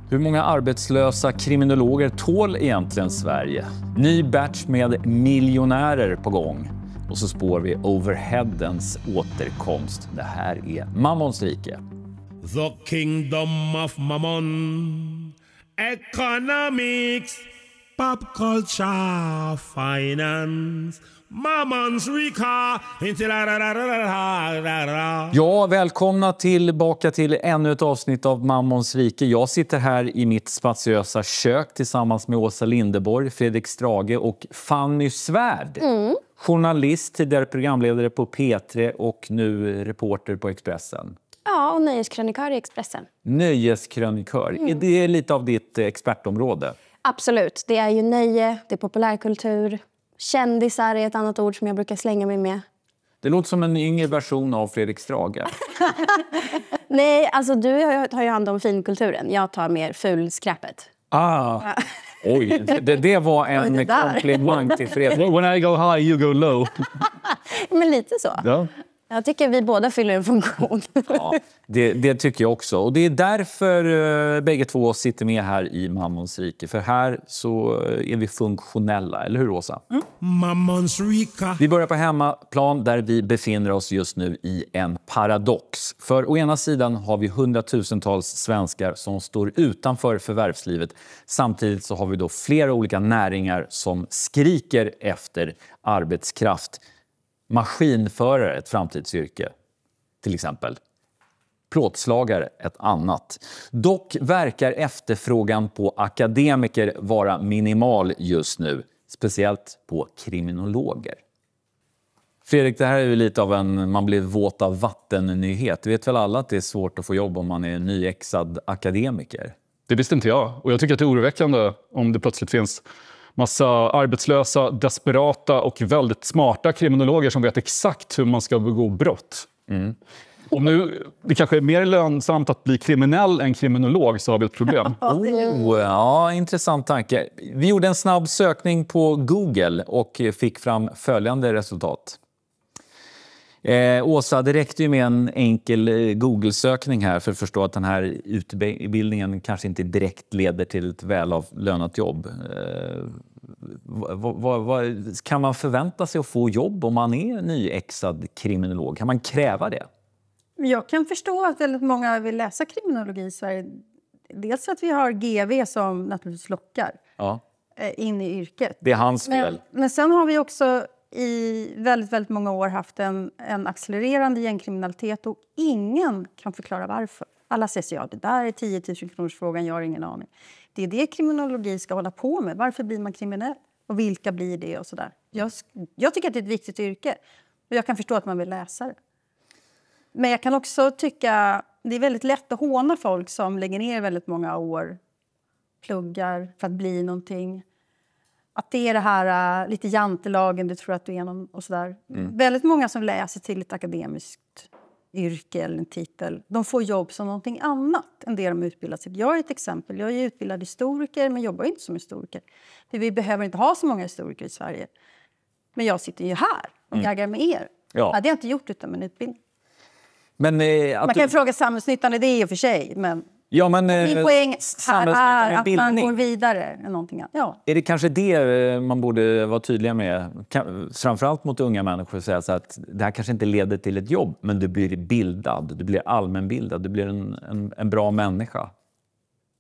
Hur många arbetslösa kriminologer tål egentligen Sverige? Ny batch med miljonärer på gång. Och så spår vi Overheadens återkomst. Det här är Mammons rike. The kingdom of Mammon. Economics. Pop culture. Finance. Mammons rika. Ja, välkomna tillbaka till ännu ett avsnitt av Mammons rike. Jag sitter här i mitt spatiösa kök tillsammans med Åsa Linderborg, Fredrik Strage och Fanny Svärd. Journalist, tidigare programledare på P3 och nu reporter på Expressen. Ja, och nöjeskrönikör i Expressen. Nöjeskrönikör. Är det lite av ditt expertområde? Absolut. Det är ju nöje, det är populärkultur. Kändisar är ett annat ord som jag brukar slänga mig med. Det låter som en yngre version av Fredrik Strage. Nej, alltså du tar ju hand om finkulturen. Jag tar mer fulskräpet. Oj, det var en komplimang till Fredrik. When I go high, you go low. Men lite så. Ja. Jag tycker vi båda fyller en funktion. Ja, det tycker jag också. Och det är därför bägge två sitter med här i Mammons rike. För här så är vi funktionella, eller hur Åsa? Mammons rika. Vi börjar på hemmaplan där vi befinner oss just nu i en paradox. För å ena sidan har vi hundratusentals svenskar som står utanför förvärvslivet. Samtidigt så har vi då flera olika näringar som skriker efter arbetskraft. Maskinförare, ett framtidsyrke till exempel. Plåtslagare, ett annat. Dock verkar efterfrågan på akademiker vara minimal just nu. Speciellt på kriminologer. Fredrik, det här är ju lite av en man blir våt av vatten-nyhet. Du vet väl alla att det är svårt att få jobb om man är nyexad akademiker? Det visste inte jag. Och jag tycker att det är oroväckande om det plötsligt finns massa arbetslösa, desperata och väldigt smarta kriminologer som vet exakt hur man ska begå brott. Om nu det kanske är mer lönsamt att bli kriminell än kriminolog så har vi ett problem. Ja, intressant tanke. Vi gjorde en snabb sökning på Google och fick fram följande resultat. Åsa, det räckte ju med en enkel Google-sökning här för att förstå att den här utbildningen kanske inte direkt leder till ett välavlönat jobb. Kan man förvänta sig att få jobb om man är nyexad kriminolog? Kan man kräva det? Jag kan förstå att väldigt många vill läsa kriminologi i Sverige. Dels att vi har GV som naturligtvis lockar in i yrket. Det är hans fel. Men sen har vi också i väldigt, väldigt många år haft en accelererande gängkriminalitet och ingen kan förklara varför. Alla säger att det där är 10 000 kronors frågan, jag har ingen aning. Det är det kriminologi ska hålla på med. Varför blir man kriminell? Och vilka blir det och sådär. Jag tycker att det är ett viktigt yrke. Och jag kan förstå att man vill läsa det. Men jag kan också tycka det är väldigt lätt att håna folk som lägger ner väldigt många år. Pluggar för att bli någonting. Att det är det här lite jantelagen, du tror att du är någon och sådär. Väldigt många som läser till ett akademiskt yrke eller en titel. De får jobb som någonting annat än det de utbildat sig. Jag är ett exempel. Jag är utbildad historiker men jobbar inte som historiker. För vi behöver inte ha så många historiker i Sverige. Men jag sitter ju här och gaggar med er. Ja. Det har jag inte gjort utan min utbildning. Men, man kan fråga samhällsnyttan i det i och för sig. Men min poäng är att man går vidare än någonting annat. Ja. Är det kanske det man borde vara tydliga med? Framförallt mot unga människor säga så att det här kanske inte leder till ett jobb, men du blir bildad, du blir allmänbildad, du blir en bra människa.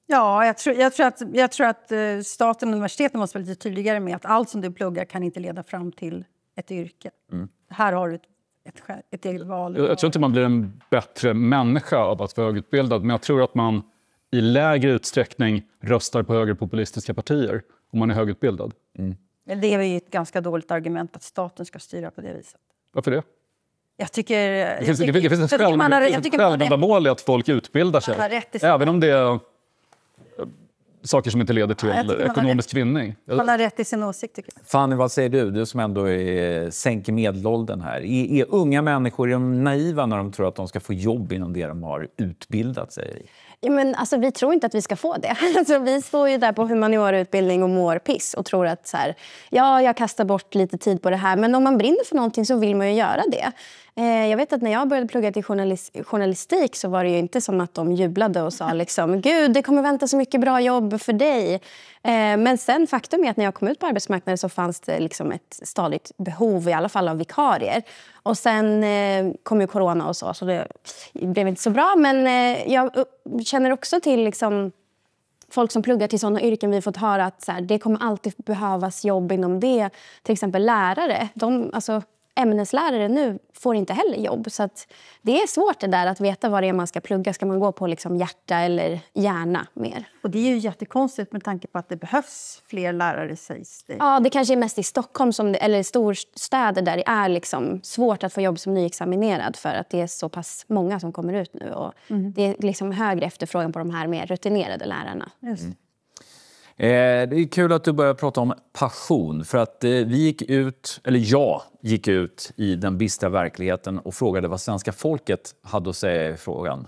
Ja, jag tror att staten och universiteten måste vara lite tydligare med att allt som du pluggar kan inte leda fram till ett yrke. Här har du ett eget val. Jag tror inte man blir en bättre människa av att vara högutbildad, men jag tror att man i lägre utsträckning röstar på högerpopulistiska partier om man är högutbildad. Men det är ju ett ganska dåligt argument att staten ska styra på det viset. Varför det? Jag tycker... Det finns ett självändamål i att folk utbildar sig. Även om det är saker som inte leder till ekonomisk vinning. Man har rätt i sin åsikt, tycker jag. Fanny, vad säger du? Du som ändå sänker medelåldern här. Är unga människor naiva när de tror att de ska få jobb inom det de har utbildat sig i? Ja, men alltså, vi tror inte att vi ska få det. Alltså, vi står ju där på humaniorautbildning och mår piss och tror att så här, jag kastar bort lite tid på det här. Men om man brinner för någonting så vill man ju göra det. Jag vet att när jag började plugga till journalistik så var det ju inte som att de jublade och sa liksom, gud, det kommer vänta så mycket bra jobb för dig. Men sen faktum är att när jag kom ut på arbetsmarknaden så fanns det liksom ett stadigt behov i alla fall av vikarier. Och sen kom ju corona och så det blev inte så bra. Men jag känner också till liksom folk som pluggar till sådana yrken. Vi har fått höra att så här, det kommer alltid behövas jobb inom det. Till exempel lärare. Ämneslärare nu får inte heller jobb. Så att det är svårt det där att veta vad det är man ska plugga. Ska man gå på liksom hjärta eller hjärna mer? Och det är ju jättekonstigt med tanke på att det behövs fler lärare, sägs det. Ja, det kanske är mest i Stockholm eller storstäder där det är liksom svårt att få jobb som nyexaminerad för att det är så pass många som kommer ut nu. Och det är liksom högre efterfrågan på de här mer rutinerade lärarna. Just. Det är kul att du börjar prata om passion, för att jag gick ut i den bistra verkligheten och frågade vad svenska folket hade att säga i frågan.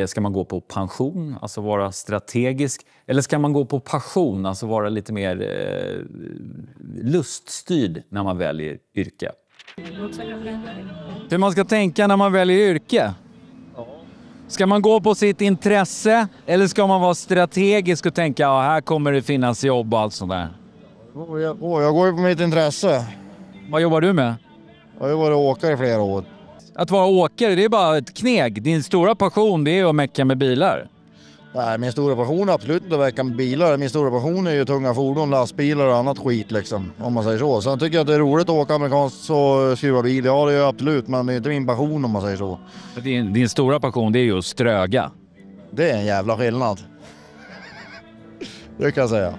Ska man gå på pension, alltså vara strategisk, eller ska man gå på passion, alltså vara lite mer luststyrd när man väljer yrke? Hur man ska tänka när man väljer yrke? Ska man gå på sitt intresse eller ska man vara strategisk och tänka här kommer det finnas jobb och allt sånt där? Jag går ju på mitt intresse. Vad jobbar du med? Jag har ju varit åkare i flera år. Att vara åkare, det är bara ett kneg. Din stora passion, det är att mecka med bilar. Nej, min stora passion är absolut inte att mecka med bilar. Min stora passion är ju tunga fordon, lastbilar och annat skit liksom, om man säger så. Så jag tycker att det är roligt att åka amerikanskt och skruva bil. Ja, det är absolut, men det är inte min passion om man säger så. Din stora passion, det är ju att ströga. Det är en jävla skillnad. Det kan jag säga.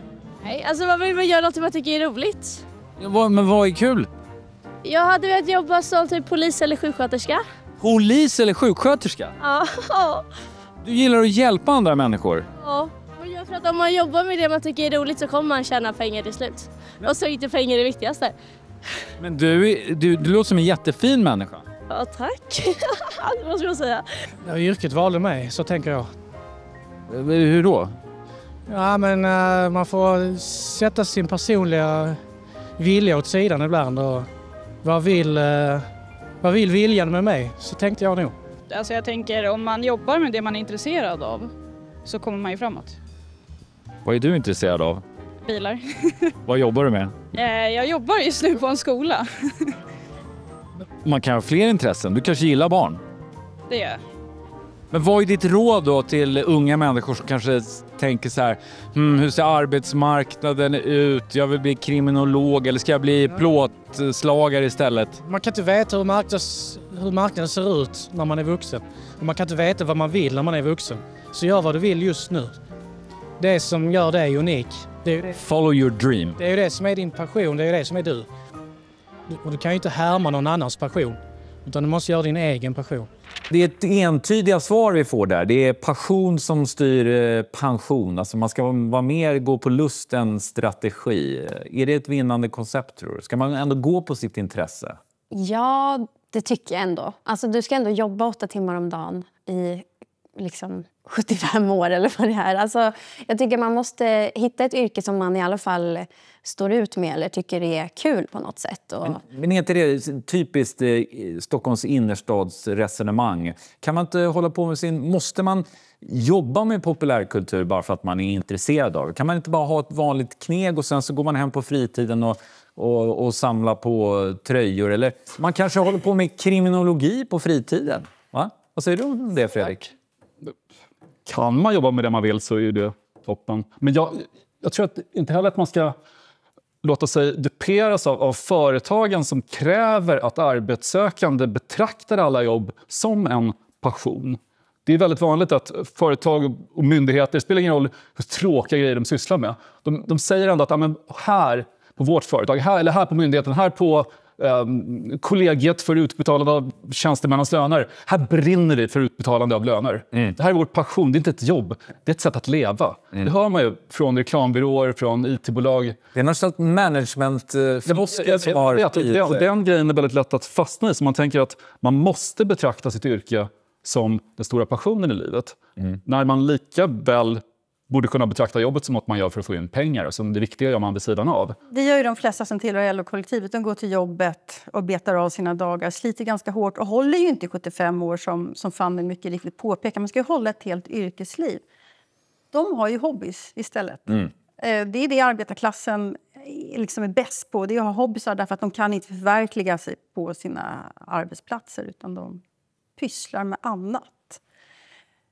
Nej, alltså man vill göra något man tycker är roligt. Ja, men vad är kul? Jag hade velat jobba som typ polis eller sjuksköterska. Polis eller sjuksköterska? Ja. Du gillar att hjälpa andra människor? Ja, för att om man jobbar med det man tycker är roligt så kommer man tjäna pengar till slut. Och så är inte pengar det viktigaste. Men du låter som en jättefin människa. Ja, tack. Vad ska man säga? Ja, yrket valde mig, så tänker jag. Hur då? Ja, men man får sätta sin personliga vilja åt sidan ibland. Och vad vill viljan med mig? Så tänkte jag nog. Alltså jag tänker, om man jobbar med det man är intresserad av så kommer man ju framåt. Vad är du intresserad av? Bilar. Vad jobbar du med? Jag jobbar just nu på en skola. Man kan ha fler intressen. Du kanske gillar barn? Det gör jag. Men vad är ditt råd då till unga människor som kanske tänker så här, hur ser arbetsmarknaden ut? Jag vill bli kriminolog eller ska jag bli plåtslagare istället? Man kan inte veta hur marknaden ser ut när man är vuxen. Och man kan inte veta vad man vill när man är vuxen. Så gör vad du vill just nu. Det som gör dig unik. Follow your dream. Det är ju det som är din passion, det är ju det som är du. Och du kan ju inte härma någon annans passion. Utan du måste göra din egen passion. Det är ett entydiga svar vi får där. Det är passion som styr pension. Alltså man ska vara mer gå på lust än strategi. Är det ett vinnande koncept, tror du? Ska man ändå gå på sitt intresse? Ja, det tycker jag ändå. Alltså, du ska ändå jobba 8 timmar om dagen i liksom 75 år eller vad det är. Alltså, jag tycker man måste hitta ett yrke som man i alla fall står ut med eller tycker är kul på något sätt. Men är inte det typiskt Stockholms innerstadsresonemang? Kan man inte hålla på med måste man jobba med populärkultur bara för att man är intresserad av det? Kan man inte bara ha ett vanligt kneg och sen så går man hem på fritiden och samlar på tröjor? Eller man kanske håller på med kriminologi på fritiden? Va? Vad säger du om det, Fredrik? Kan man jobba med det man vill så är ju det toppen. Men jag tror att inte heller att man ska låta sig duperas av företagen som kräver att arbetssökande betraktar alla jobb som en passion. Det är väldigt vanligt att företag och myndigheter, det spelar ingen roll hur tråkiga grejer de sysslar med. De säger ändå att här på vårt företag, här på myndigheten, här på kollegiet för utbetalande av tjänstemännens löner. Här brinner det för utbetalande av löner. Det här är vår passion, det är inte ett jobb. Det är ett sätt att leva. Det hör man ju från reklambyråer, från IT-bolag. Det är något slags management som har... Den grejen är väldigt lätt att fastna i. Så man tänker att man måste betrakta sitt yrke som den stora passionen i livet. När man lika väl borde kunna betrakta jobbet som något man gör för att få in pengar. Så det viktiga gör man vid sidan av. Det gör ju de flesta som tillhör LO-kollektivet. De går till jobbet och betar av sina dagar, sliter ganska hårt och håller ju inte 75 år som Fanny mycket riktigt påpekar. Man ska ju hålla ett helt yrkesliv. De har ju hobbys istället. Det är det arbetarklassen liksom är bäst på. Det är att ha hobbysar därför att de kan inte förverkliga sig på sina arbetsplatser utan de pysslar med annat.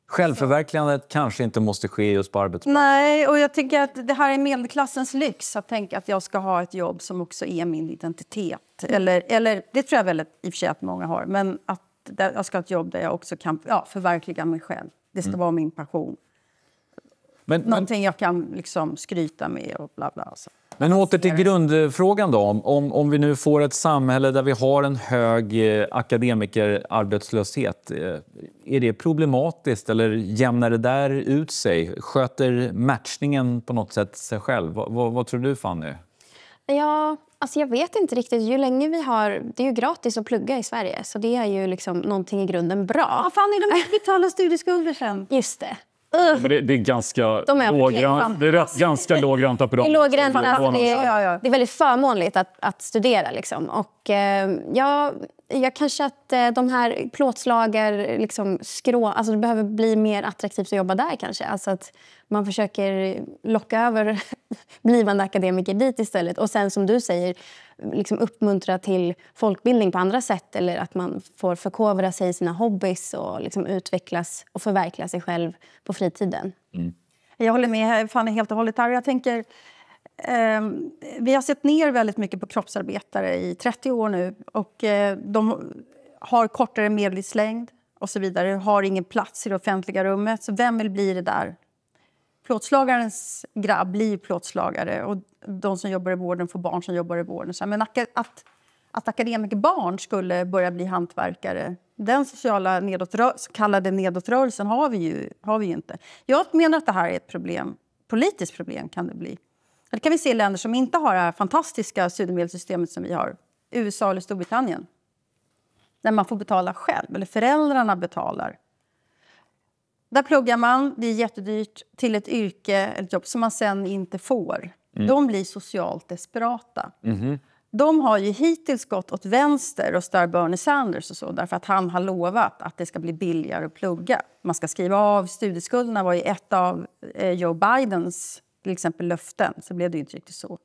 Självförverkligandet kanske inte måste ske just på arbetsplatsen. Nej, och jag tycker att det här är medelklassens lyx att tänka att jag ska ha ett jobb som också är min identitet. Eller det tror jag väl i och för sig att många har. Men att jag ska ha ett jobb där jag också kan förverkliga mig själv. Det ska vara min passion. Någonting jag kan liksom skryta med och bla bla. Så. Men åter till grundfrågan då. Om vi nu får ett samhälle där vi har en hög akademikerarbetslöshet. Är det problematiskt eller jämnar det där ut sig? Sköter matchningen på något sätt sig själv? Vad tror du, Fanny? Ja, alltså jag vet inte riktigt. Ju länge vi har... Det är ju gratis att plugga i Sverige. Så det är ju liksom någonting i grunden bra. Ja, Fanny, de betalar studieskulder sen. Just det. Men det är ganska låg ränta på dem. Det är låg ränta. Det är väldigt förmånligt att studera. Liksom. Och jag kanske att de här plåtslagar liksom alltså det behöver bli mer attraktivt att jobba där kanske. Alltså att man försöker locka över blivande akademiker dit istället. Och sen som du säger, liksom uppmuntra till folkbildning på andra sätt. Eller att man får förkovra sig i sina hobbys och liksom utvecklas och förverkliga sig själv på fritiden. Jag håller med Fanny helt och hållet här. Jag tänker... vi har sett ner väldigt mycket på kroppsarbetare i 30 år nu och de har kortare medellivslängd och så vidare, har ingen plats i det offentliga rummet. Så vem vill bli det där? Plåtslagarens grabb blir plåtslagare och de som jobbar i vården får barn som jobbar i vården. Men att akademikerbarn skulle börja bli hantverkare, den sociala så kallade nedåtrörelsen har vi ju inte. Jag menar att det här är ett problem, politiskt problem kan det bli. Det kan vi se i länder som inte har det här fantastiska studiemedelssystemet som vi har. USA eller Storbritannien. Där man får betala själv, eller föräldrarna betalar. Där pluggar man, det är jättedyrt, till ett yrke, ett jobb som man sen inte får. De blir socialt desperata. De har ju hittills gått åt vänster och star Bernie Sanders och så. Därför att han har lovat att det ska bli billigare att plugga. Man ska skriva av studieskulderna var ju ett av Joe Bidens till exempel löften, så blev det ju inte riktigt så.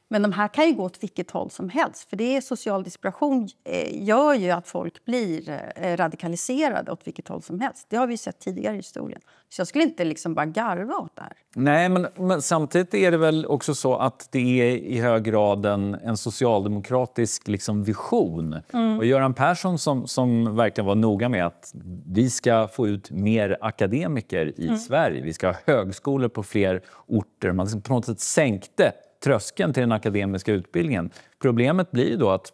Men de här kan ju gå åt vilket håll som helst. För det är social desperation gör ju att folk blir radikaliserade åt vilket håll som helst. Det har vi sett tidigare i historien. Så jag skulle inte liksom bara garva åt det här. Nej, men samtidigt är det väl också så att det är i hög grad en socialdemokratisk liksom vision. Och Göran Persson som verkligen var noga med att vi ska få ut mer akademiker i Sverige. Vi ska ha högskolor på fler orter. Man på något sätt sänkte tröskeln till den akademiska utbildningen. Problemet blir ju då att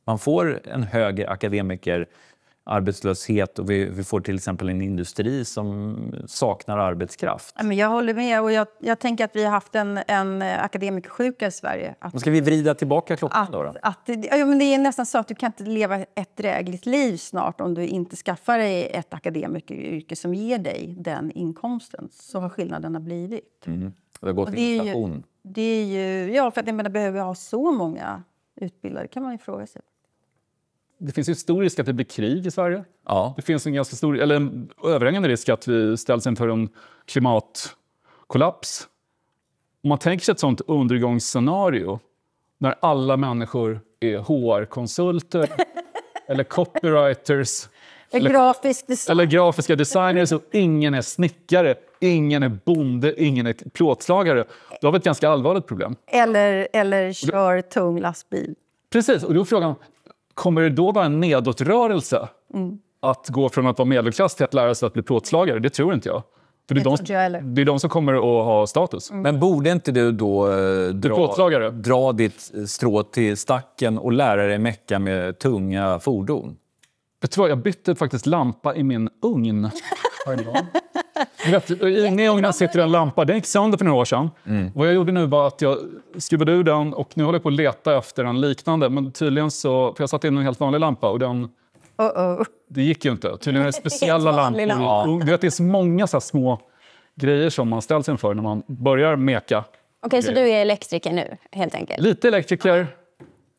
man får en högre akademikerarbetslöshet och vi får till exempel en industri som saknar arbetskraft. Men jag håller med och jag tänker att vi har haft en akademikersjuka i Sverige. Ska vi vrida tillbaka klockan då? Men det är nästan så att du kan inte leva ett drägligt liv snart om du inte skaffar dig ett akademikeryrke som ger dig den inkomsten. Så har skillnaderna blivit. Det har gått inflation. Det är ju, för att jag menar, behöver ha så många utbildade kan man ju fråga sig. Det finns historiskt att det blir krig i Sverige. Ja. Det finns en ganska stor, eller en överhängande risk att vi ställs inför en klimatkollaps. Om man tänker sig ett sånt undergångsscenario när alla människor är HR-konsulter eller copywriters eller grafiska designers och ingen är snickare, ingen är bonde, ingen är plåtslagare. Då har vi ett ganska allvarligt problem. Eller kör tung lastbil. Precis, och då är frågan, kommer det då vara en nedåtrörelse att gå från att vara medelklass till att lära sig att bli plåtslagare? Det tror inte jag. För det är de som kommer att ha status. Men borde inte du då dra ditt strå till stacken och lära dig mecka med tunga fordon? Jag tror jag bytte faktiskt lampa i min ugn. I ugnen sitter en lampa. Den gick sönder för några år sedan. Vad jag gjorde nu var att jag skruvade ur den och nu håller jag på att leta efter en liknande. Men tydligen så, för jag satte in en helt vanlig lampa och den... Det gick ju inte. Tydligen är det speciella lampor. Du vet, det är så många så här små grejer som man ställs inför när man börjar meka. Okej, så du är elektriker nu, helt enkelt? Lite elektriker,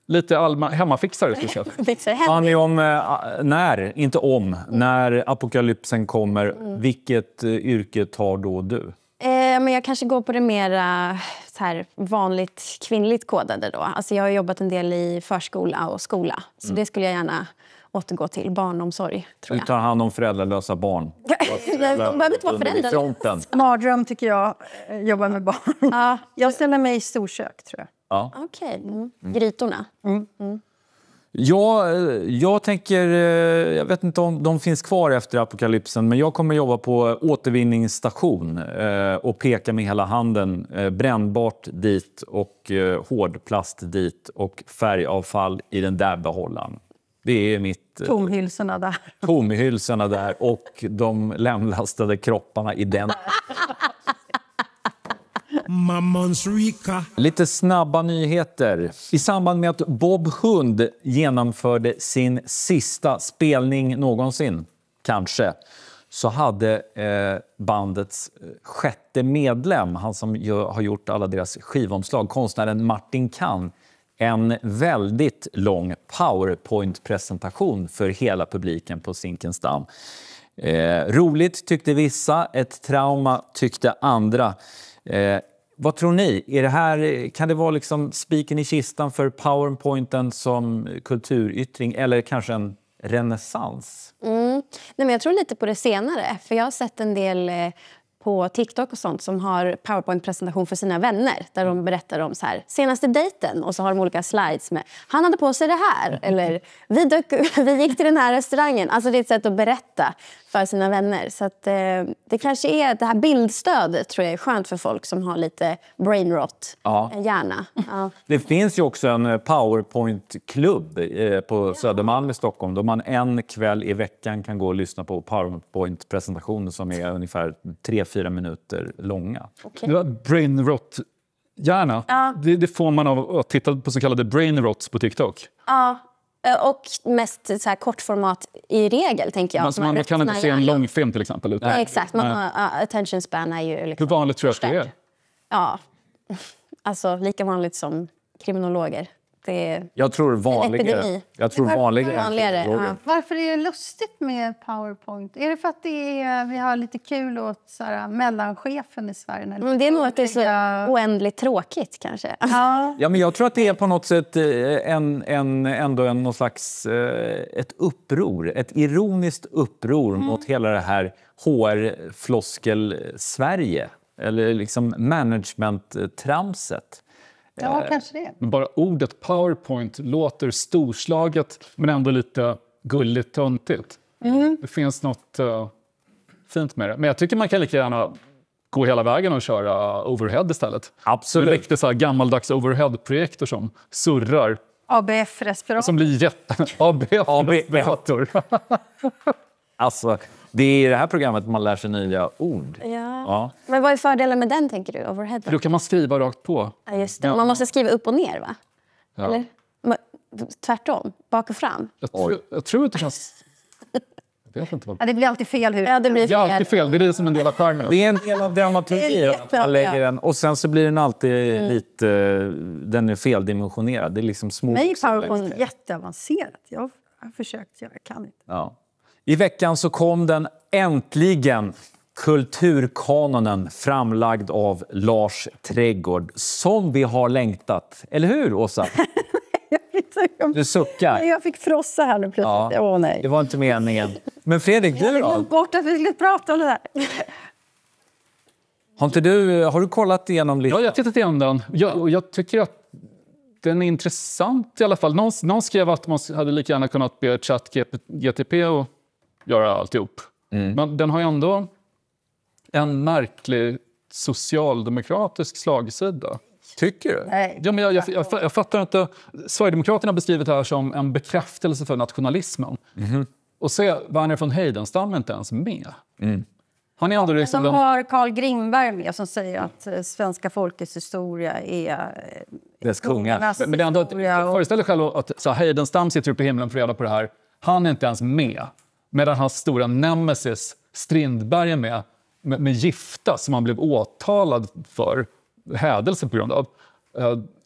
lite hemmafixare. Han är om när apokalypsen kommer, vilket yrke tar då du? Men jag kanske går på det mer så här, vanligt kvinnligt kodade då. Alltså jag har jobbat en del i förskola och skola. Så det skulle jag gärna återgå till. Barnomsorg, tror jag. Du tar hand om föräldralösa barn. De behöver inte vara föräldrar. Mardröm tycker jag, jobba med barn. Jag ställer mig i storkök, tror jag. Ja. Okej, grytorna. Jag tänker, jag vet inte om de finns kvar efter apokalypsen, men jag kommer jobba på återvinningsstation och peka med hela handen. Brännbart dit och hårdplast dit och färgavfall i den där behållaren. Det är mitt... Tomhylsorna där. Tomhylsorna där och de lemlastade kropparna i den. Mammons Rika. Lite snabba nyheter. I samband med att Bob Hund genomförde sin sista spelning någonsin, kanske, så hade bandets sjätte medlem, han som har gjort alla deras skivomslag, konstnären Martin Kahn, en väldigt lång PowerPoint-presentation för hela publiken på Zinkensdamm. Roligt tyckte vissa, ett trauma tyckte andra. Vad tror ni? Kan det vara liksom spiken i kistan för PowerPointen som kulturyttring eller kanske en renässans? Nej, men jag tror lite på det senare. För jag har sett en del på TikTok och sånt som har PowerPoint-presentation för sina vänner. Där de berättar om så här, senaste dejten. Och så har de olika slides med, han hade på sig det här. Eller, vi gick till den här restaurangen. Alltså det är ett sätt att berätta för sina vänner. Så att, det kanske är det här bildstödet, tror jag är skönt för folk som har lite brain rot. Hjärna. Ja. Det finns ju också en PowerPoint-klubb på Södermalm i Stockholm. Då man en kväll i veckan kan gå och lyssna på PowerPoint-presentationer som är ungefär 3-4 minuter långa. Okay. Det var brain rot hjärna. Det får man av att titta på så kallade brain rots på TikTok. Ja. Och mest så här kortformat i regel, tänker jag. Man kan inte se en lång film till exempel. Nej, exakt. Attention span är ju... Liksom, hur vanligt tror jag det är? Ja, alltså lika vanligt som kriminologer. Jag tror vanligare. Vanligare. Varför är det lustigt med PowerPoint? Är det för att vi har lite kul åt så här, mellanchefen i Sverige? Men det är nog att det är så oändligt tråkigt kanske. Ja, men jag tror att det är på något sätt någon slags ett uppror. Ett ironiskt uppror mot hela det här HR-floskel-Sverige. Eller liksom management-tramset. Ja, kanske det. Bara ordet PowerPoint låter storslaget men ändå lite gulligt töntigt. Det finns något fint med det. Men jag tycker man kan lika gärna gå hela vägen och köra overhead istället. Absolut. Riktigt så här gammaldags overhead-projektor som surrar. ABF-respirator. Som blir ABF-respirator. Alltså, det är i det här programmet man lär sig nya ord. Ja. Men vad är fördelen med den, tänker du? Overhead? För då kan man skriva rakt på. Ja, just det. Man måste skriva upp och ner, va? Ja. Eller? Tvärtom, bak och fram. Jag tror att det känns... Jag vet inte vad... Ja, det blir alltid fel. Ja, det blir fel. Alltid fel. Det är som en del av skärmen. Det är en del av dramaturgin. Man lägger den. Och sen så blir den alltid lite... Den är feldimensionerad. Det är liksom små... Nej, PowerPoint är jätteavancerat. Jag har försökt, jag kan inte. Ja. I veckan så kom den äntligen, kulturkanonen framlagd av Lars Trädgård, som vi har längtat. Eller hur, Åsa? Du suckar. Jag fick frossa här nu plötsligt. Ja, nej. det var inte meningen. Men Fredrik, du då? Jag glömde bort att vi skulle prata om det där. Har du kollat igenom lite? Ja, jag har tittat igenom den. Jag tycker att den är intressant i alla fall. Någon skrev att man hade lika gärna kunnat be ChatGPT och göra alltihop. Men den har ju ändå en märklig socialdemokratisk slagsida. Tycker du? Nej. Ja, men jag fattar inte. Sverigedemokraterna har beskrivit det här som en bekräftelse för nationalismen. Och så Verner von Heidenstam är inte ens med. Han är ändå liksom som har Carl Grimberg med som säger att svenska folkets historia är dess kungar. Men det är ändå, föreställ dig själv att så här, Heidenstam sitter upp i himlen för reda på det här. Han är inte ens med. Medan hans stora nemesis Strindberg är med med gifta som han blev åtalad för hädelse på grund av.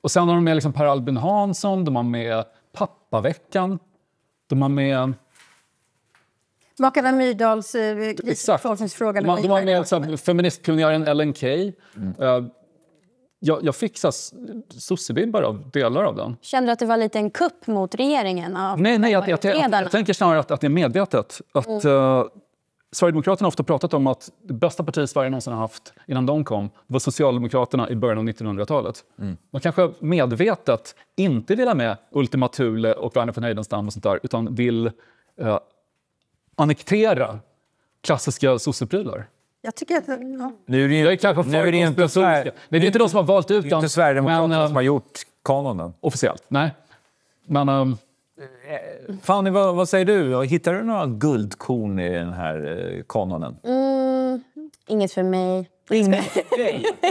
Och sen har de med liksom Per Albin Hansson, de har med Pappaveckan, de har med... Makarna Myrdals Exakt. befolkningsfrågan. De har med alltså, feministpionjären Ellen Key. Jag fick sossebibbar av delar av den. Kände du att det var lite en kupp mot regeringen? Nej, jag tänker snarare att det är medvetet. Att Sverigedemokraterna har ofta pratat om att det bästa parti Sverige någonsin har haft innan de kom var Socialdemokraterna i början av 1900-talet. Man kanske medvetet inte vill ha med Ultima Thule och Verner von Heidenstam och sånt där, utan vill annektera klassiska sosseprylar. Jag tycker att... Ja. Nu är det inte så här, det är inte de som har valt ut det är inte Sverigedemokraterna som har gjort kanonen. Officiellt, nej. Men... Fanny, vad säger du? Hittar du några guldkorn i den här kanonen? Inget för mig.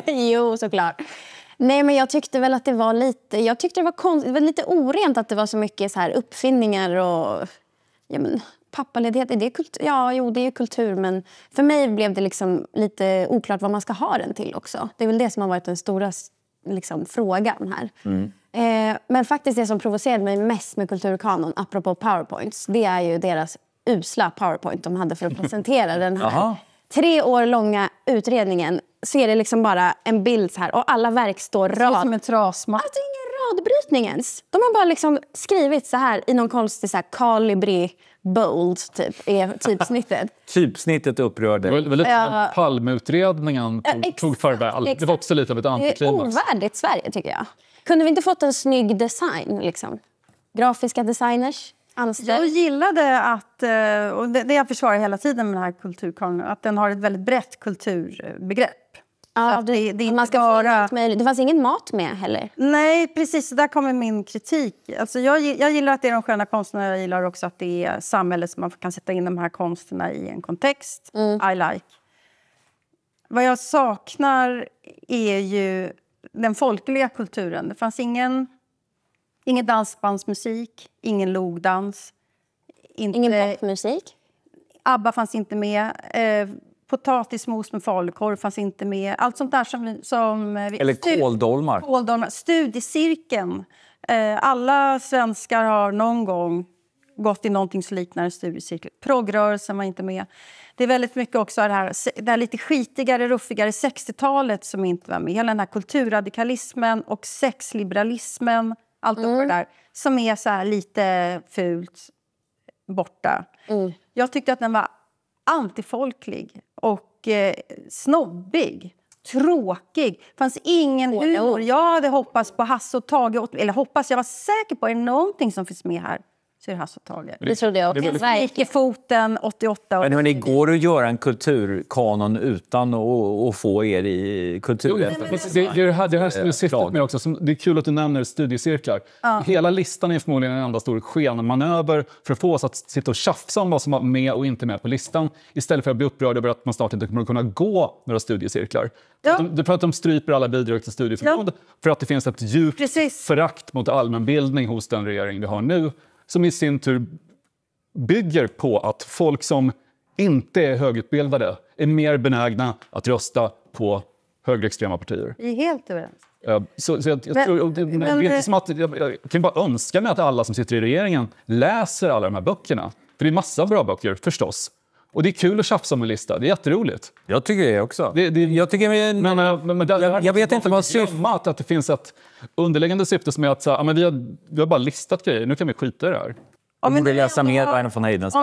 Jo, såklart. Nej, men jag tyckte väl att det var lite... Jag tyckte det var lite orent att det var så mycket så här uppfinningar och... Ja, men, pappaledighet, är det kultur? Ja, jo, det är kultur. Men för mig blev det liksom lite oklart vad man ska ha den till också. Det är väl det som har varit den stora liksom, frågan här. Men faktiskt det som provocerade mig mest med kulturkanon, apropå PowerPoints, det är ju deras usla PowerPoint de hade för att presentera den här 3 år långa utredningen. Så är det liksom bara en bild så här och alla verk står rad. Som en trasmatt. Alltså ingen radbrytning ens. De har bara liksom skrivit så här i någon konstig så här kalibri bold typ är typsnittet. Typsnittet upprörde. Det var lite Palmeutredningen tog farväl. Det var också lite av ett antiklimax. Det är ovärdigt Sverige tycker jag. Kunde vi inte fått en snygg design liksom? Grafiska designers? Jag gillade att, och det jag försvarar hela tiden med den här kulturkanonen, att den har ett väldigt brett kulturbegrepp. Ja, man ska vara... Det fanns ingen mat med heller. Nej, precis. Där kommer min kritik. Alltså jag gillar att det är de sköna konsterna. Jag gillar också att det är samhället som man kan sätta in de här konsterna i en kontext. I like. Vad jag saknar är ju den folkliga kulturen. Det fanns ingen dansbandsmusik, ingen logdans. Ingen popmusik? ABBA fanns inte med. Potatismos med falukorv fanns inte med. Allt sånt där som eller kåldolmar. Studiecirkeln. Alla svenskar har någon gång gått i någonting som liknar en studiecirkel. Progrörelsen var inte med. Det är väldigt mycket också det här lite skitigare, ruffigare 60-talet som inte var med. Hela den här kulturradikalismen och sexliberalismen. Allt det där som är så här lite fult borta. Jag tyckte att den var antifolklig och snobbig, tråkig. Fanns ingen humor. Jag hade hoppats på Hasse och Tage, eller jag var säker på att det är någonting som finns med här. Så är det Hasse och Tage. Det trodde jag också. Svikefoten 88. Men det går att göra en kulturkanon utan att få er i kulturen. Det här som är syftet med också. Det är kul att du nämner studiecirklar. Hela listan är förmodligen en enda stor skenmanöver för att få oss att sitta och tjafsa om vad som var med och inte med på listan. Istället för att bli upprörd över att man snart inte kommer att kunna gå några studiecirklar. Du pratar om stryper alla bidrag till studieförbund för att det finns ett djupt förakt mot allmänbildning hos den regering vi har nu. Som i sin tur bygger på att folk som inte är högutbildade är mer benägna att rösta på högerextrema partier. Vi är helt överens. Jag kan bara önska mig att alla som sitter i regeringen läser alla de här böckerna. För det är massa bra böcker, förstås. Och det är kul att tjafsa om en lista, det är jätteroligt. Jag tycker det också. Jag vet inte vad syftet att det finns ett underliggande syfte som är att men vi har bara listat grejer, nu kan vi skita i det här. Om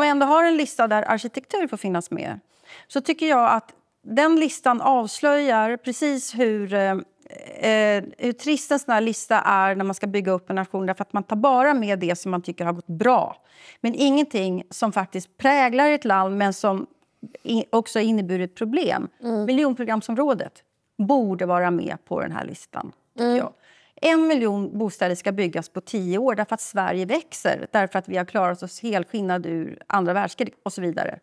vi ändå har en lista där arkitektur får finnas med, så tycker jag att den listan avslöjar precis hur trist en sån här lista är när man ska bygga upp en nation. Därför att man tar bara med det som man tycker har gått bra. Men ingenting som faktiskt präglar ett land men som också inneburit problem. Miljonprogramsområdet borde vara med på den här listan, tycker jag. 1 miljon bostäder ska byggas på 10 år därför att Sverige växer. Därför att vi har klarat oss helskinnad ur andra världskrig och så vidare.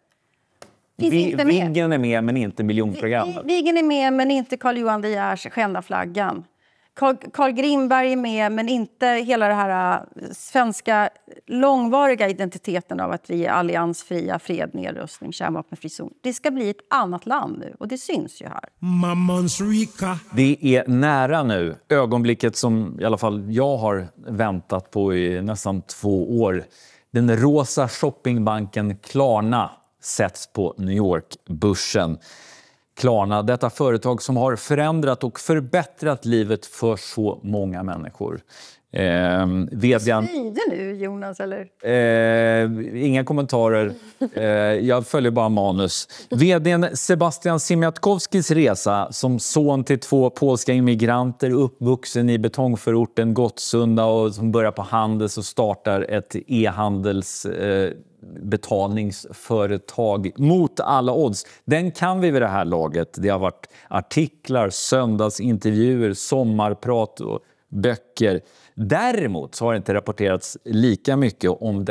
Viggen är med men inte miljonprogrammet. Viggen är med men inte Carl Johan De Geers skända flaggan. Carl Grimberg är med, men inte hela det här svenska långvariga identiteten av att vi är alliansfria, fred, nedrustning, kärnvapenfri zon. Det ska bli ett annat land nu och det syns ju här. Mammons Rika. Det är nära nu, ögonblicket som i alla fall jag har väntat på i nästan 2 år. Den rosa shoppingbanken Klarna sätts på New York-börsen. Klarna, detta företag som har förändrat och förbättrat livet för så många människor. Sprider nu, Jonas, eller? Inga kommentarer. Jag följer bara manus. VD:n Sebastian Siemiatkowskis resa som son till 2 polska immigranter, uppvuxen i betongförorten Gottsunda och som börjar på Handels och startar ett e-handels betalningsföretag mot alla odds. Den kan vi vid det här laget. Det har varit artiklar, söndagsintervjuer, sommarprat och böcker. Däremot så har det inte rapporterats lika mycket om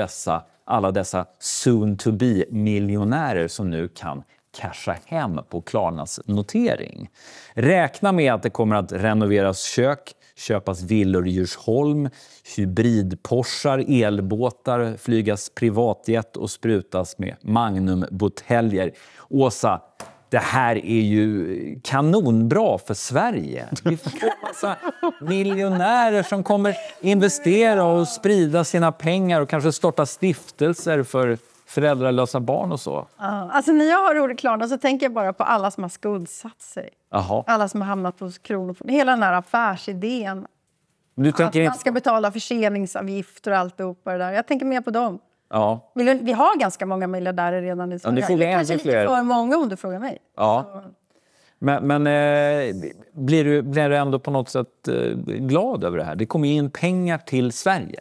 alla dessa soon-to-be-miljonärer som nu kan casha hem på Klarnas notering. Räkna med att det kommer att renoveras kök, köpas villor i Djursholm, hybridporsar, elbåtar, flygas privatjet och sprutas med Magnum-buteljer. Åsa, det här är ju kanonbra för Sverige. Vi får massa miljonärer som kommer investera och sprida sina pengar och kanske starta stiftelser för föräldralösa barn och så. Alltså när jag har ordet Klarna så tänker jag bara på alla som har skuldsatt sig. Aha. Alla som har hamnat på Kronofogden. Hela den här affärsidén. Du tänker att man ska betala förseningsavgifter och alltihopa det där. Jag tänker mer på dem. Ja. Vi har ganska många miljardärer redan i Sverige. Ja, det kanske lite för många om du frågar mig. Ja. Men blir du ändå på något sätt glad över det här? Det kommer in pengar till Sverige.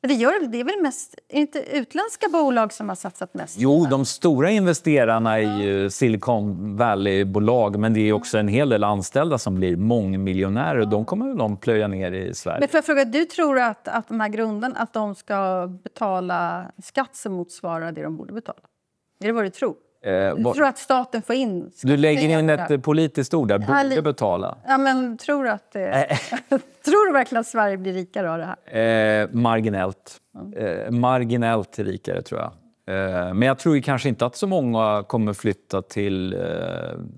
Det är väl mest, är det inte utländska bolag som har satsat mest? Jo, de stora investerarna är ju Silicon Valley-bolag, men det är också en hel del anställda som blir mångmiljonärer. De kommer väl de plöja ner i Sverige. Men för jag fråga, du tror att de här grunden, att de ska betala skatt som motsvarar det de borde betala? Är det vad du tror? Du tror att staten får in... Du lägger in ett politiskt ord där, borde betala. Ja, men tror du att tror du verkligen att Sverige blir rikare av det här? Marginellt. Marginellt rikare, tror jag. Men jag tror kanske inte att så många kommer flytta till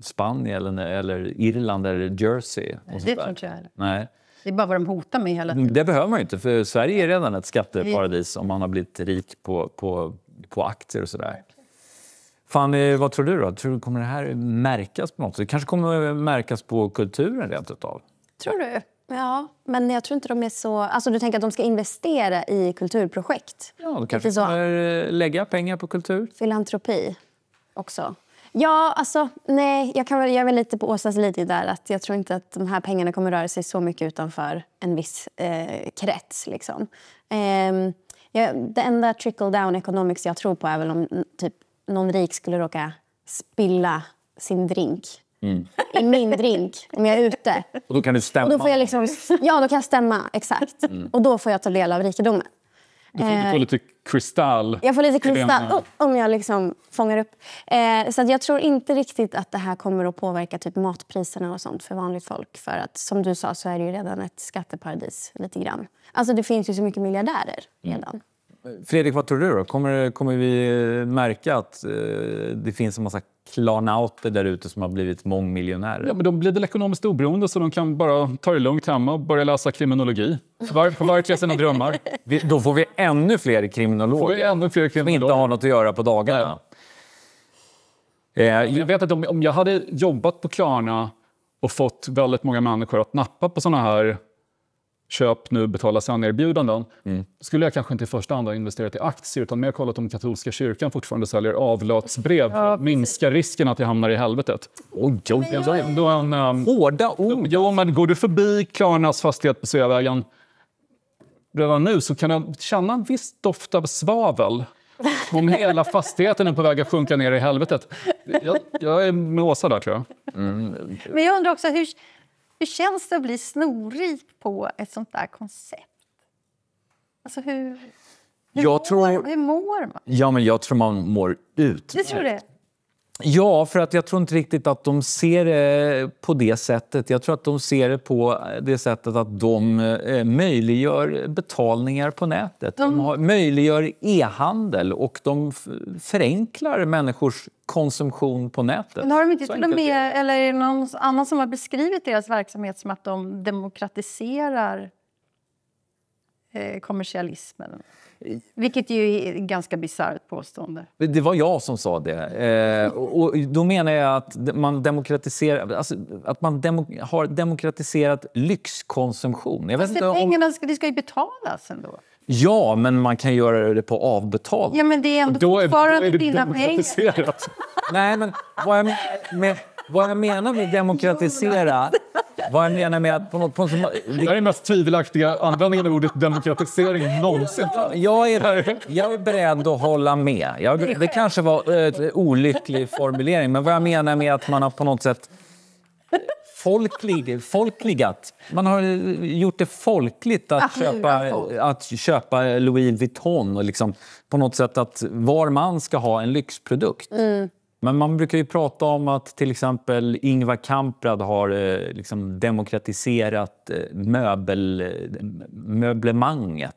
Spanien eller Irland eller Jersey. Nej, det tror inte jag heller. Nej. Det är bara vad de hotar med hela tiden. Det behöver man ju inte, för Sverige är redan ett skatteparadis om man har blivit rik på aktier och sådär. Fan, vad tror du då? Kommer det här märkas på något sätt? Det kanske kommer märkas på kulturen rent utav. Tror du? Ja, men jag tror inte de är så... Alltså du tänker att de ska investera i kulturprojekt? Ja, de kanske kommer lägga pengar på kultur. Filantropi också. Ja, alltså nej, jag är väl lite på Åsas linje där, att jag tror inte att de här pengarna kommer röra sig så mycket utanför en viss krets liksom. Det enda trickle down economics jag tror på är väl om typ någon rik skulle råka spilla sin drink i min drink om jag är ute. Och då kan du stämma. Och då får jag liksom, ja, då kan jag stämma, exakt. Och då får jag ta del av rikedomen. Du får lite kristall. Jag får lite kristall om jag liksom fångar upp. Så att jag tror inte riktigt att det här kommer att påverka typ matpriserna och sånt för vanligt folk. För att som du sa så är det ju redan ett skatteparadis lite grann. Alltså det finns ju så mycket miljardärer redan. Fredrik, vad tror du då? Kommer vi märka att det finns en massa klarnauter där ute som har blivit mångmiljonärer? Ja, men de blir väl ekonomiskt oberoende så de kan bara ta det lugnt hemma och börja läsa kriminologi. Förverkliga sina drömmar. Då får vi ännu fler kriminologer. Som inte har något att göra på dagarna. Jag vet att om jag hade jobbat på Klarna och fått väldigt många människor att nappa på såna här köp nu, betala sen-erbjudanden, skulle jag kanske inte i första hand ha investerat i aktier utan mer kollat om katolska kyrkan fortfarande säljer avlatsbrev för att minska risken att jag hamnar i helvetet. Hårda ord! Ja, men går du förbi Klarnas fastighet på Sveavägen redan nu så kan jag känna en viss doft av svavel. Om hela fastigheten är på väg att sjunka ner i helvetet. Jag är med Åsa där, tror jag. Men jag undrar också, hur känns det att bli snorrik på ett sånt där koncept? Alltså hur mår man? Ja, men jag tror man mår ut. Du tror det? Ja, för att jag tror inte riktigt att de ser det på det sättet. Jag tror att de ser det på det sättet att de möjliggör betalningar på nätet. De möjliggör e-handel och de förenklar människors konsumtion på nätet. Men har de inte till och med, eller är det någon annan som har beskrivit deras verksamhet som att de demokratiserar kommersialismen? Vilket ju är ett ganska bisarrt påstående. Det var jag som sa det. Och då menar jag att man demokratiserar, alltså att man har demokratiserat lyxkonsumtion. Jag vet inte om... pengarna det ska ju betalas ändå. Ja, men man kan göra det på avbetalt. Ja, men det är ändå fortfarande dina pengar. Nej, men vad jag menar med demokratisera... Vad jag menar med att på något sätt... Det är den mest tvivelaktiga användningen av ordet demokratisering någonsin. Jag är beredd att hålla med. Det kanske var en olycklig formulering, men vad jag menar med att man har på något sätt folkligat. Man har gjort det folkligt att köpa Louis Vuitton och liksom på något sätt att var man ska ha en lyxprodukt. Men man brukar ju prata om att till exempel Ingvar Kamprad har liksom demokratiserat möblemanget.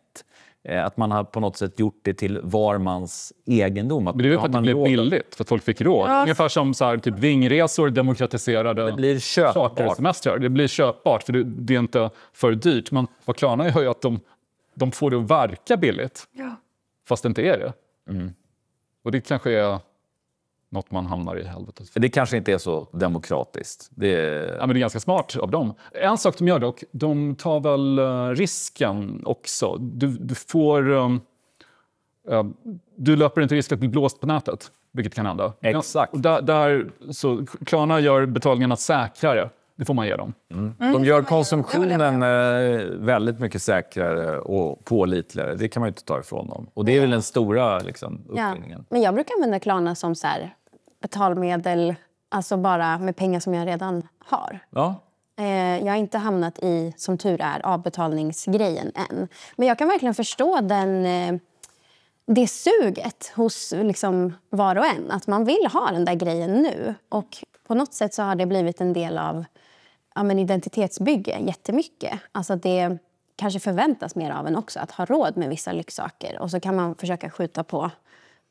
Att man har på något sätt gjort det till var mans egendom. Men det är ju för att det blev billigt, för att folk fick råd. Ja. Ungefär som så här, typ Vingresor demokratiserade. Det blir köpbart. Det blir köpbart, för det är inte för dyrt. Men vad Klarna gör ju att de får det att verka billigt. Ja. Fast det inte är det. Och det kanske är... något man hamnar i helvetet. Det kanske inte är så demokratiskt. Men det är ganska smart av dem. En sak de gör dock, de tar väl risken också. Du löper inte risk att bli blåst på nätet, vilket kan hända. Exakt. Och så Klarna gör betalningarna säkrare. Det får man ge dem. De gör konsumtionen väldigt mycket säkrare och pålitligare. Det kan man ju inte ta ifrån dem. Och det är väl den stora uppfinningen. Men jag brukar använda Klarna som så här, betalmedel, alltså bara med pengar som jag redan har. Ja. Jag har inte hamnat i, som tur är, avbetalningsgrejen än. Men jag kan verkligen förstå det suget hos liksom var och en. Att man vill ha den där grejen nu. Och på något sätt så har det blivit en del av identitetsbygge jättemycket. Alltså det kanske förväntas mer av en också att ha råd med vissa lyxsaker. Och så kan man försöka skjuta på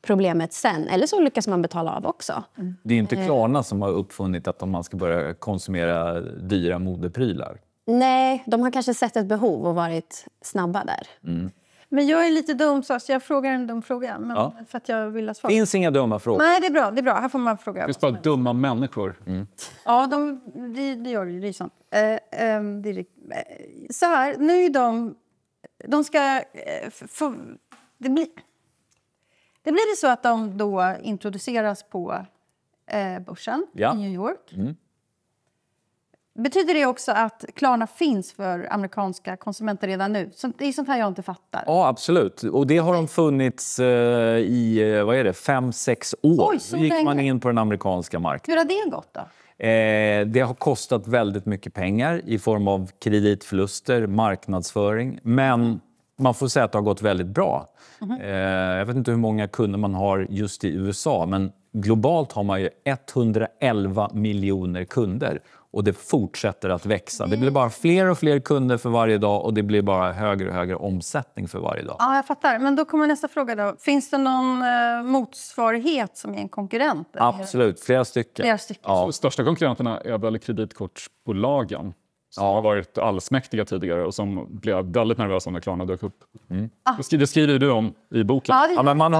problemet sen. Eller så lyckas man betala av också. Det är inte Klarna som har uppfunnit att man ska börja konsumera dyra modeprylar. Nej, de har kanske sett ett behov och varit snabba där. Men jag är lite dum så jag frågar en dum fråga. Men för att jag vill ha svar. Finns inga dumma frågor. Nej, det är bra. Här får man fråga. Det finns bara dumma människor. Ja, det gör det. Det är sant. Så här, nu är de ska få... Det blir det så att de då introduceras på börsen i New York. Betyder det också att Klarna finns för amerikanska konsumenter redan nu? Det är sånt här jag inte fattar. Ja, absolut. Och det har de funnits i 5-6 år. Oj, så gick man in på den amerikanska marknaden. Hur har det gått då? Det har kostat väldigt mycket pengar i form av kreditförluster, marknadsföring. Men man får säga att det har gått väldigt bra. Jag vet inte hur många kunder man har just i USA, men globalt har man ju 111 miljoner kunder. Och det fortsätter att växa. Det blir bara fler och fler kunder för varje dag och det blir bara högre och högre omsättning för varje dag. Ja, jag fattar. Men då kommer nästa fråga då. Finns det någon motsvarighet som är en konkurrent? Absolut, flera stycken. Ja. De största konkurrenterna är väl kreditkortsbolagen. Som har varit allsmäktiga tidigare och som blev väldigt nervösa när Klarna dök upp. Det skriver du om i boken. Men man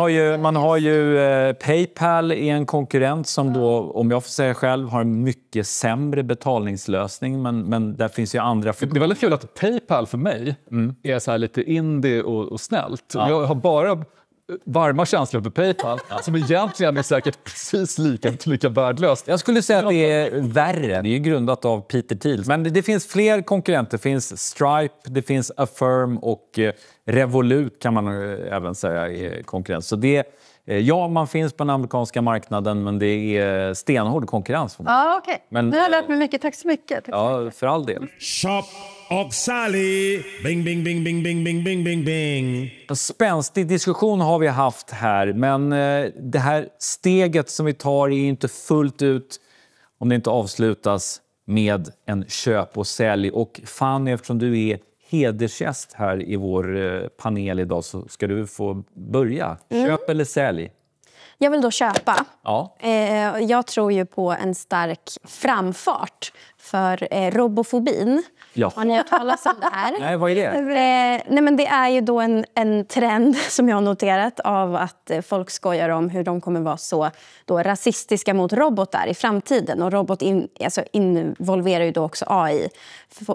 har ju PayPal är en konkurrent som då, om jag får säga själv, har en mycket sämre betalningslösning. Men där finns ju andra... Det är väldigt kul att PayPal för mig är så här lite indie och snällt. Jag har bara varma känslor för PayPal som egentligen är säkert precis lika värdelöst. Jag skulle säga att det är värre. Det är ju grundat av Peter Thiel. Men det finns fler konkurrenter. Det finns Stripe, det finns Affirm och Revolut kan man även säga är konkurrent. Så det man finns på den amerikanska marknaden, men det är stenhård konkurrens. Ja, okej. Nu har jag lärt mig mycket. Tack så mycket. Ja, för all del. Shop och Sally. Bing, bing, bing, bing, bing, bing, bing, bing, bing. En spänstig diskussion har vi haft här, men det här steget som vi tar är inte fullt ut om det inte avslutas med en köp och sälj. Och Fanny, eftersom du är hedersgäst här i vår panel idag så ska du få börja. Köp eller sälj? Jag vill då köpa. Ja. Jag tror ju på en stark framfart för robofobin. Ja. Har ni hört talas om det här? Nej, vad är det? Nej, men det är ju då en trend som jag har noterat av att folk skojar om hur de kommer vara så då rasistiska mot robotar i framtiden. Och robot involverar ju då också AI.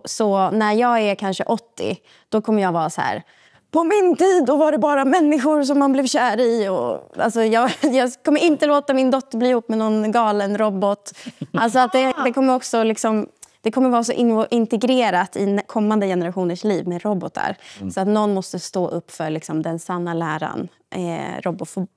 Så när jag är kanske 80, då kommer jag vara så här... På min tid då var det bara människor som man blev kär i. Och, alltså, jag kommer inte låta min dotter bli ihop med någon galen robot. Alltså att det kommer också liksom... Det kommer vara så integrerat i kommande generationers liv med robotar. Så att någon måste stå upp för liksom, den sanna läran.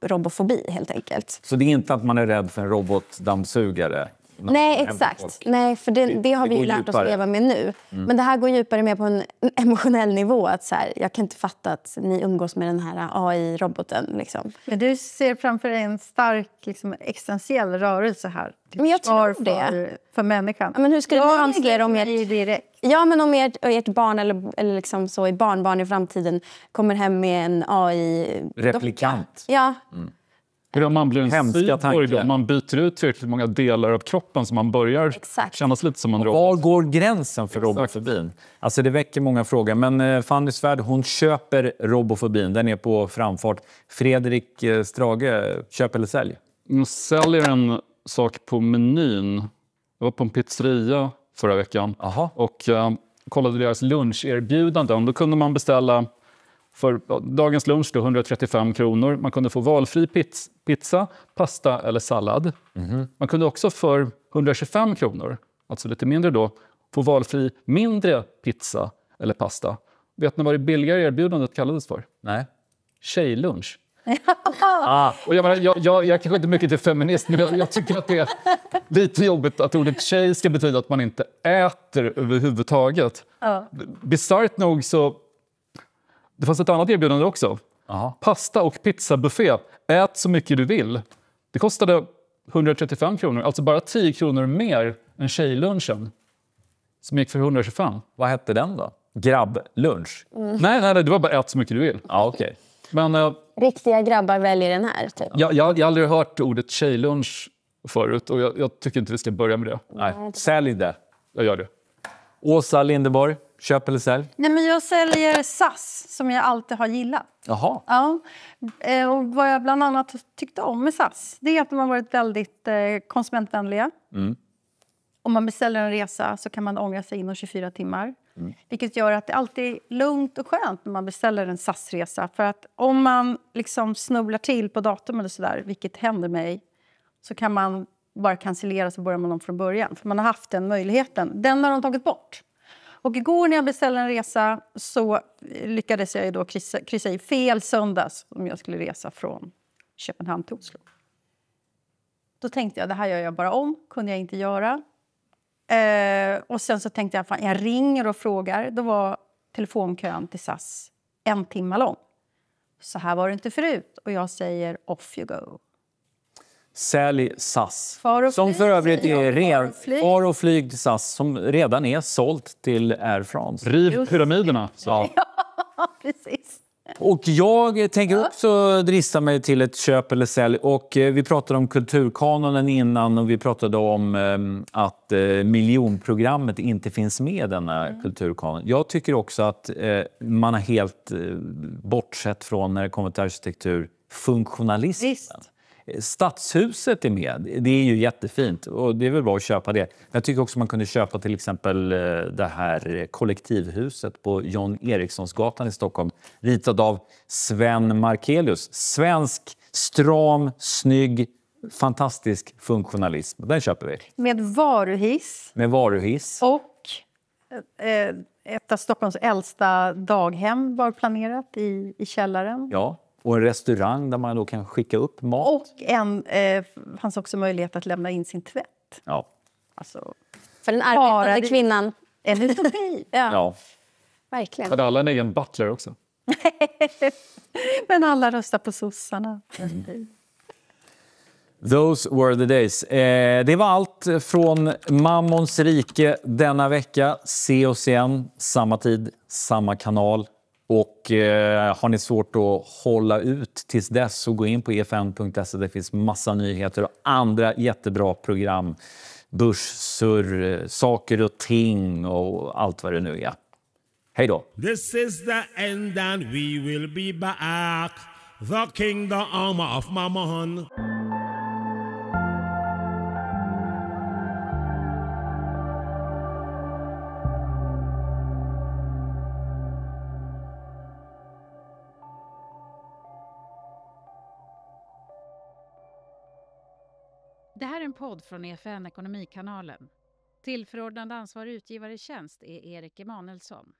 Robofobi helt enkelt. Så det är inte att man är rädd för en robotdammsugare? Nej, exakt. Nej, för det har vi lärt oss att leva med nu. Men det här går djupare med på en emotionell nivå. Att så här, jag kan inte fatta att ni umgås med den här AI-roboten. Liksom. Men du ser framför dig en stark liksom, existentiell rörelse här. Men jag tror det. För människan. Ja, men hur skulle ni reagera om om ert barn eller liksom så, ett barnbarn i framtiden kommer hem med en AI-replikant? Ja. Hur man blir en cyborg då? Man byter ut tillräckligt många delar av kroppen så man börjar kännas lite som en robot. Var går gränsen för robofobin? Alltså det väcker många frågor. Men Fanny Svärd, hon köper robofobin. Den är på framfart. Fredrik Strage, köp eller sälj? Jag säljer en sak på menyn. Jag var på en pizzeria förra veckan. Och kollade deras luncherbjudanden. Då kunde man beställa för dagens lunch då 135 kronor. Man kunde få valfri pizza, pasta eller sallad. Man kunde också för 125 kronor, alltså lite mindre då, få valfri mindre pizza eller pasta. Vet ni vad det billigare erbjudandet kallades för? Nej. Tjejlunch. Och jag kanske inte mycket till feminist, men jag tycker att det är lite jobbigt att ordet tjej ska betyda att man inte äter överhuvudtaget. Bisarrt nog så det fanns ett annat erbjudande också. Pasta och pizzabuffé. Ät så mycket du vill. Det kostade 135 kronor. Alltså bara 10 kronor mer än tjejlunchen. Som gick för 125. Vad hette den då? Grabblunch? Nej, det var bara ät så mycket du vill. Ja, okej. Men riktiga grabbar väljer den här. Typ. Jag har aldrig hört ordet tjejlunch förut. Och jag tycker inte vi ska börja med det. Nej, sälj det. Jag gör det. Åsa Linderborg, köp eller sälj? Nej, men jag säljer SAS som jag alltid har gillat. Jaha. Ja. Och vad jag bland annat tyckte om med SAS, det är att de har varit väldigt konsumentvänliga. Om man beställer en resa så kan man ångra sig inom 24 timmar. Vilket gör att det alltid är lugnt och skönt när man beställer en SAS-resa. För att om man liksom snubblar till på datum eller sådär, vilket händer mig, så kan man bara cancellera så börjar man om från början. För man har haft den möjligheten. Den har de tagit bort. Och igår när jag beställde en resa så lyckades jag ju då kryssa i fel söndags om jag skulle resa från Köpenhamn till Oslo. Då tänkte jag, det här gör jag bara om. Kunde jag inte göra. Och sen så tänkte jag, fan, jag ringer och frågar. Då var telefonkön till SAS 1 timme lång. Så här var det inte förut. Och jag säger, off you go. Sälj SAS. Som för övrigt är Far och flyg till SAS som redan är sålt till Air France. Riv pyramiderna. Ja, precis. Och jag tänker också drista mig till ett köp eller sälj. Och vi pratade om kulturkanonen innan och vi pratade om att miljonprogrammet inte finns med i denna kulturkanon. Jag tycker också att man har helt bortsett från när det kommer till arkitektur funktionalismen. Visst. Stadshuset är med. Det är ju jättefint och det är väl bra att köpa det. Jag tycker också man kunde köpa till exempel det här kollektivhuset på John Erikssonsgatan i Stockholm. Ritat av Sven Markelius. Svensk, stram, snygg, fantastisk funktionalism. Den köper vi. Med varuhiss. Med varuhiss. Och ett av Stockholms äldsta daghem var planerat i källaren. Ja. Och en restaurang där man då kan skicka upp mat. Och fanns också möjlighet att lämna in sin tvätt. Ja. Alltså, för den arbetande kvinnan. En utopi. Ja. Verkligen. Hade alla en egen butler också? Men alla röstar på sossarna. Those were the days. Det var allt från Mammons rike denna vecka. Se oss igen, samma tid, samma kanal. Och har ni svårt att hålla ut tills dess så gå in på efn.se. Det finns massa nyheter och andra jättebra program. Börssurr, saker och ting och allt vad det nu är. Hej då! This is the end and we will be back. The king, the armor of Mammon. Det här är en podd från EFN Ekonomikanalen. Tillförordnande ansvarig utgivare i tjänst är Erik Emanuelsson.